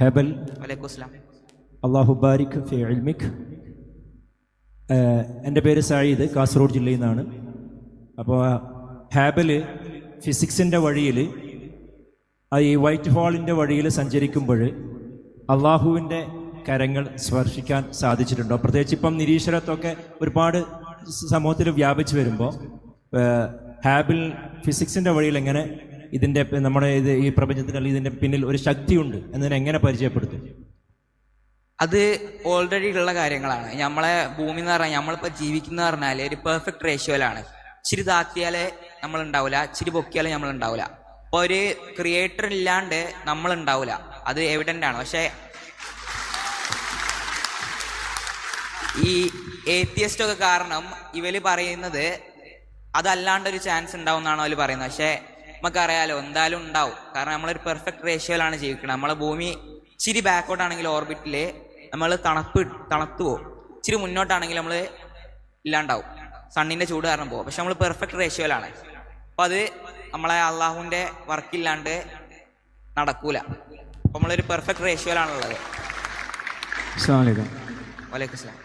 ഹേബൽ. വലൈക്കും അസ്സലാം. അള്ളാഹു ബാരിക് ഫി ഇൽമിക്. എൻ്റെ പേര് സയീദ്, കാസർഗോഡ് ജില്ലയിൽ നിന്നാണ്. അപ്പോൾ ഹാബല് ഫിസിക്സിൻ്റെ വഴിയിൽ, ഈ വൈറ്റ് ഹോളിൻ്റെ വഴിയിൽ സഞ്ചരിക്കുമ്പോൾ അള്ളാഹുവിൻ്റെ കരങ്ങൾ സ്പർശിക്കാൻ സാധിച്ചിട്ടുണ്ടോ? പ്രത്യേകിച്ച് ഇപ്പം നിരീശ്വരത്വമൊക്കെ ഒരുപാട് സമൂഹത്തിൽ വ്യാപിച്ചു വരുമ്പോൾ ഹാബിൽ ഫിസിക്സിൻ്റെ വഴിയിൽ എങ്ങനെ ഇതിൻ്റെ നമ്മുടെ ഈ പ്രപഞ്ചത്തിന് അല്ലെങ്കിൽ ഇതിൻ്റെ പിന്നിൽ ഒരു ശക്തിയുണ്ട് എന്നതിനെ എങ്ങനെ പരിചയപ്പെടുത്തും? അത് ഓൾറെഡി ഉള്ള കാര്യങ്ങളാണ്. നമ്മളെ ഭൂമി എന്ന് പറഞ്ഞാൽ നമ്മളിപ്പോൾ ജീവിക്കുന്ന പറഞ്ഞാൽ ഒരു പെർഫെക്റ്റ് റേഷ്യോയിലാണ്. ഇച്ചിരി താത്തിയാലേ നമ്മൾ ഉണ്ടാവില്ല, ഇച്ചിരി പൊക്കിയാലേ നമ്മൾ ഉണ്ടാവില്ല. അപ്പോൾ ഒരു ക്രിയേറ്റർ ഇല്ലാണ്ട് നമ്മൾ ഉണ്ടാവില്ല, അത് എവിഡൻ്റ് ആണ്. പക്ഷേ ഈ ഏത്തിയസ്റ്റ് ഒക്കെ കാരണം ഇവര് പറയുന്നത് അതല്ലാണ്ടൊരു ചാൻസ് ഉണ്ടാവും എന്നാണ് അവർ പറയുന്നത്. പക്ഷേ നമുക്കറിയാലോ എന്തായാലും ഉണ്ടാവും. കാരണം നമ്മളൊരു പെർഫെക്റ്റ് റേഷ്യോയിലാണ് ജീവിക്കുന്നത്. നമ്മളെ ഭൂമി ഇച്ചിരി ബാക്കോട്ടാണെങ്കിൽ ഓർബിറ്റിൽ നമ്മൾ തണുത്തു പോകും, ഇച്ചിരി മുന്നോട്ടാണെങ്കിൽ നമ്മൾ ഇല്ലാണ്ടാവും, സണ്ണിൻ്റെ ചൂട് കാരണം പോകും. പക്ഷെ നമ്മൾ പെർഫെക്റ്റ് റേഷ്യോയിലാണ്. അപ്പോൾ അത് നമ്മളെ അള്ളാഹുവിൻ്റെ വർക്കില്ലാണ്ട് നടക്കൂല. അപ്പോൾ നമ്മളൊരു പെർഫെക്റ്റ് റേഷ്യോയിലാണുള്ളത്. അസ്സലാമു അലൈക്കും. വലൈക്കും അസ്സലാം.